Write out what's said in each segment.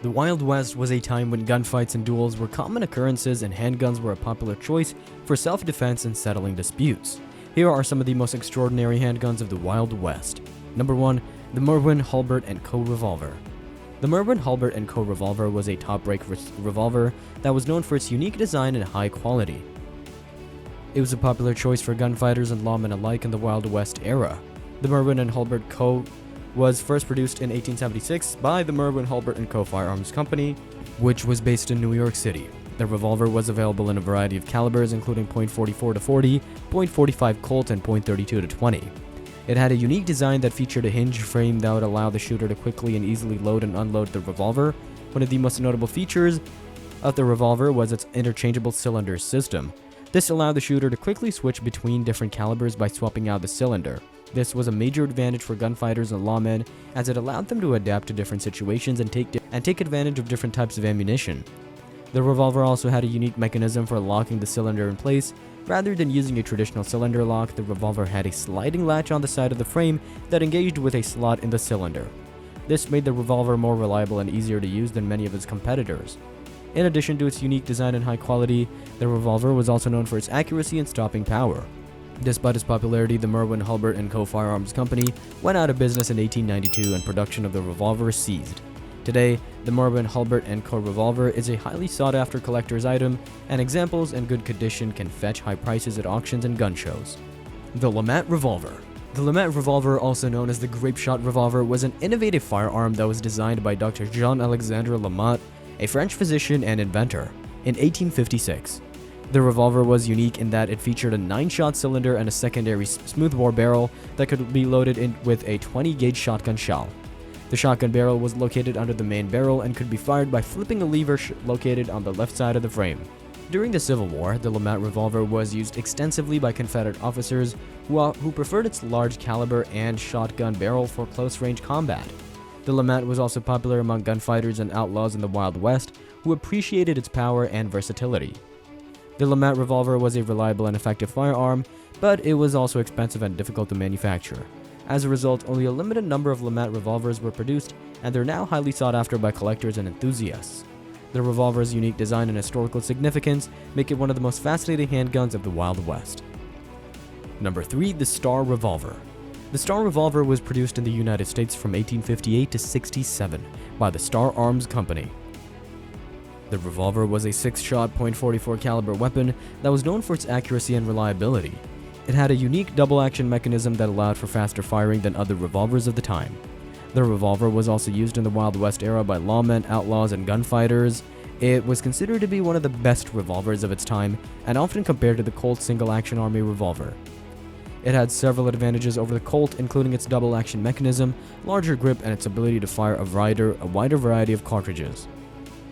The Wild West was a time when gunfights and duels were common occurrences and handguns were a popular choice for self-defense and settling disputes. Here are some of the most extraordinary handguns of the Wild West. Number 1. The Merwin Hulbert & Co. Revolver. The Merwin Hulbert & Co. Revolver was a top-rank revolver that was known for its unique design and high quality. It was a popular choice for gunfighters and lawmen alike in the Wild West era. The Merwin & Hulbert Co. was first produced in 1876 by the Merwin Hulbert & Co. Firearms Company, which was based in New York City. The revolver was available in a variety of calibers including .44 to .40, .45 Colt, and .32 to .20. It had a unique design that featured a hinged frame that would allow the shooter to quickly and easily load and unload the revolver. One of the most notable features of the revolver was its interchangeable cylinder system. This allowed the shooter to quickly switch between different calibers by swapping out the cylinder. This was a major advantage for gunfighters and lawmen, as it allowed them to adapt to different situations and take advantage of different types of ammunition. The revolver also had a unique mechanism for locking the cylinder in place. Rather than using a traditional cylinder lock, the revolver had a sliding latch on the side of the frame that engaged with a slot in the cylinder. This made the revolver more reliable and easier to use than many of its competitors. In addition to its unique design and high quality, the revolver was also known for its accuracy and stopping power. Despite its popularity, the Merwin Hulbert & Co. Firearms Company went out of business in 1892 and production of the revolver ceased. Today, the Merwin Hulbert & Co. revolver is a highly sought-after collector's item, and examples in good condition can fetch high prices at auctions and gun shows. The LeMat Revolver. The LeMat Revolver, also known as the Grape Shot Revolver, was an innovative firearm that was designed by Dr. Jean-Alexandre LeMat, a French physician and inventor, in 1856. The revolver was unique in that it featured a 9-shot cylinder and a secondary smoothbore barrel that could be loaded in with a 20-gauge shotgun shell. The shotgun barrel was located under the main barrel and could be fired by flipping a lever located on the left side of the frame. During the Civil War, the LeMat revolver was used extensively by Confederate officers who preferred its large caliber and shotgun barrel for close-range combat. The LeMat was also popular among gunfighters and outlaws in the Wild West who appreciated its power and versatility. The LeMat revolver was a reliable and effective firearm, but it was also expensive and difficult to manufacture. As a result, only a limited number of LeMat revolvers were produced, and they're now highly sought after by collectors and enthusiasts. The revolver's unique design and historical significance make it one of the most fascinating handguns of the Wild West. Number 3. The Star Revolver. The Star Revolver was produced in the United States from 1858 to 67 by the Star Arms Company. The revolver was a 6-shot .44 caliber weapon that was known for its accuracy and reliability. It had a unique double-action mechanism that allowed for faster firing than other revolvers of the time. The revolver was also used in the Wild West era by lawmen, outlaws, and gunfighters. It was considered to be one of the best revolvers of its time and often compared to the Colt single-action army revolver. It had several advantages over the Colt, including its double-action mechanism, larger grip, and its ability to fire a wider variety of cartridges.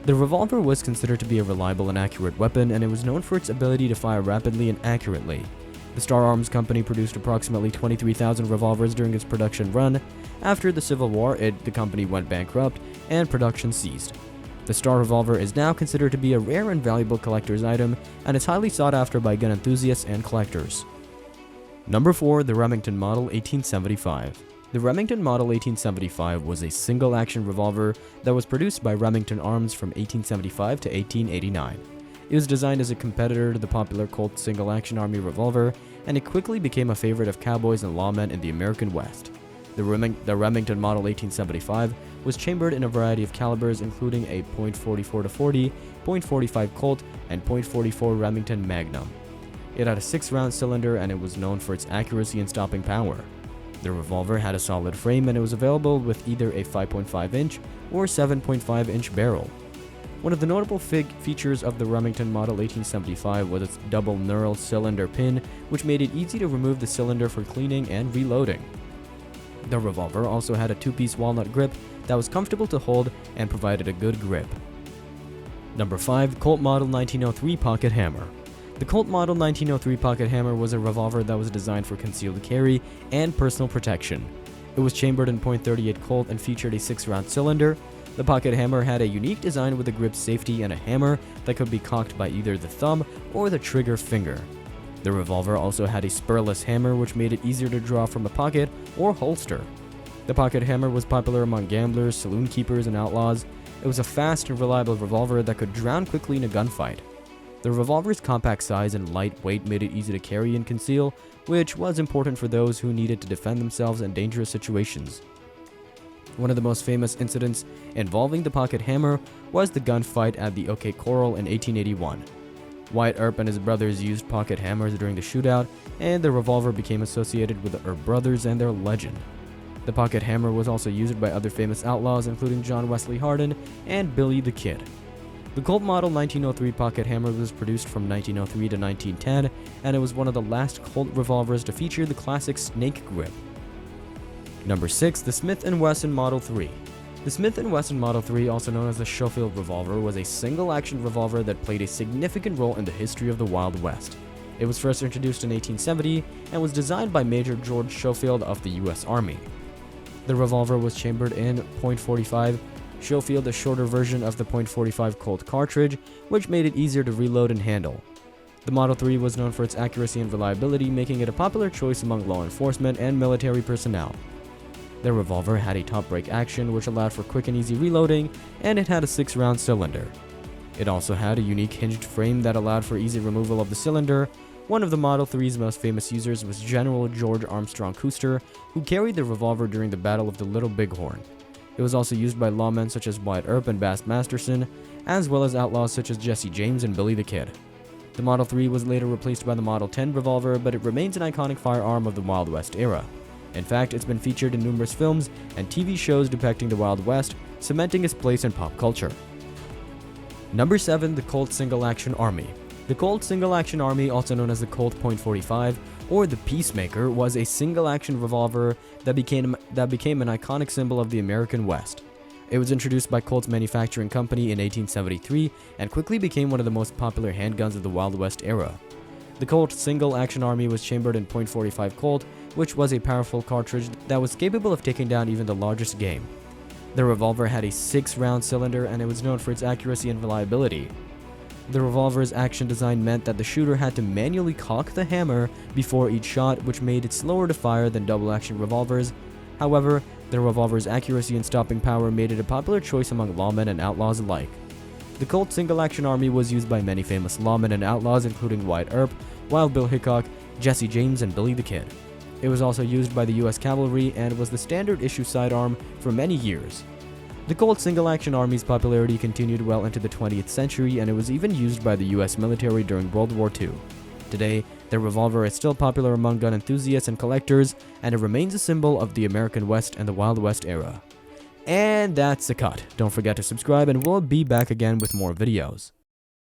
The revolver was considered to be a reliable and accurate weapon, and it was known for its ability to fire rapidly and accurately. The Star Arms Company produced approximately 23,000 revolvers during its production run. After the Civil War, the company went bankrupt and production ceased. The Star Revolver is now considered to be a rare and valuable collector's item, and is highly sought after by gun enthusiasts and collectors. Number 4. The Remington Model 1875. The Remington Model 1875 was a single-action revolver that was produced by Remington Arms from 1875 to 1889. It was designed as a competitor to the popular Colt single-action army revolver, and it quickly became a favorite of cowboys and lawmen in the American West. The Remington Model 1875 was chambered in a variety of calibers, including a .44 to .40, .45 Colt, and .44 Remington Magnum. It had a 6-round cylinder, and it was known for its accuracy and stopping power. The revolver had a solid frame, and it was available with either a 5.5-inch or 7.5-inch barrel. One of the notable features of the Remington Model 1875 was its double knurled cylinder pin, which made it easy to remove the cylinder for cleaning and reloading. The revolver also had a 2-piece walnut grip that was comfortable to hold and provided a good grip. Number 5. Colt Model 1903 Pocket Hammer. The Colt Model 1903 Pocket Hammer was a revolver that was designed for concealed carry and personal protection. It was chambered in .38 Colt and featured a 6-round cylinder. The Pocket Hammer had a unique design with a grip safety and a hammer that could be cocked by either the thumb or the trigger finger. The revolver also had a spurless hammer, which made it easier to draw from a pocket or holster. The pocket hammer was popular among gamblers, saloon keepers, and outlaws. It was a fast and reliable revolver that could drown quickly in a gunfight. The revolver's compact size and light weight made it easy to carry and conceal, which was important for those who needed to defend themselves in dangerous situations. One of the most famous incidents involving the pocket hammer was the gunfight at the OK Corral in 1881. Wyatt Earp and his brothers used pocket hammers during the shootout, and the revolver became associated with the Earp brothers and their legend. The pocket hammer was also used by other famous outlaws, including John Wesley Hardin and Billy the Kid. The Colt Model 1903 pocket hammer was produced from 1903 to 1910, and it was one of the last Colt revolvers to feature the classic snake grip. Number 6. The Smith & Wesson Model 3. The Smith & Wesson Model 3, also known as the Schofield revolver, was a single-action revolver that played a significant role in the history of the Wild West. It was first introduced in 1870 and was designed by Major George Schofield of the U.S. Army. The revolver was chambered in .45, Schofield a shorter version of the .45 Colt cartridge, which made it easier to reload and handle. The Model 3 was known for its accuracy and reliability, making it a popular choice among law enforcement and military personnel. The revolver had a top break action, which allowed for quick and easy reloading, and it had a 6-round cylinder. It also had a unique hinged frame that allowed for easy removal of the cylinder. One of the Model 3's most famous users was General George Armstrong Custer, who carried the revolver during the Battle of the Little Bighorn. It was also used by lawmen such as Wyatt Earp and Bass Masterson, as well as outlaws such as Jesse James and Billy the Kid. The Model 3 was later replaced by the Model 10 revolver, but it remains an iconic firearm of the Wild West era. In fact, it's been featured in numerous films and TV shows depicting the Wild West, cementing its place in pop culture. Number 7. The Colt Single Action Army. The Colt Single Action Army, also known as the Colt .45 or the Peacemaker, was a single-action revolver that became an iconic symbol of the American West. It was introduced by Colt's manufacturing company in 1873 and quickly became one of the most popular handguns of the Wild West era. The Colt Single Action Army was chambered in .45 Colt, which was a powerful cartridge that was capable of taking down even the largest game. The revolver had a 6-round cylinder, and it was known for its accuracy and reliability. The revolver's action design meant that the shooter had to manually cock the hammer before each shot, which made it slower to fire than double-action revolvers. However, the revolver's accuracy and stopping power made it a popular choice among lawmen and outlaws alike. The Colt Single Action Army was used by many famous lawmen and outlaws, including Wyatt Earp, Wild Bill Hickok, Jesse James, and Billy the Kid. It was also used by the U.S. Cavalry and was the standard issue sidearm for many years. The Colt Single Action Army's popularity continued well into the 20th century, and it was even used by the U.S. military during World War II. Today, the revolver is still popular among gun enthusiasts and collectors, and it remains a symbol of the American West and the Wild West era. And that's a cut. Don't forget to subscribe, and we'll be back again with more videos.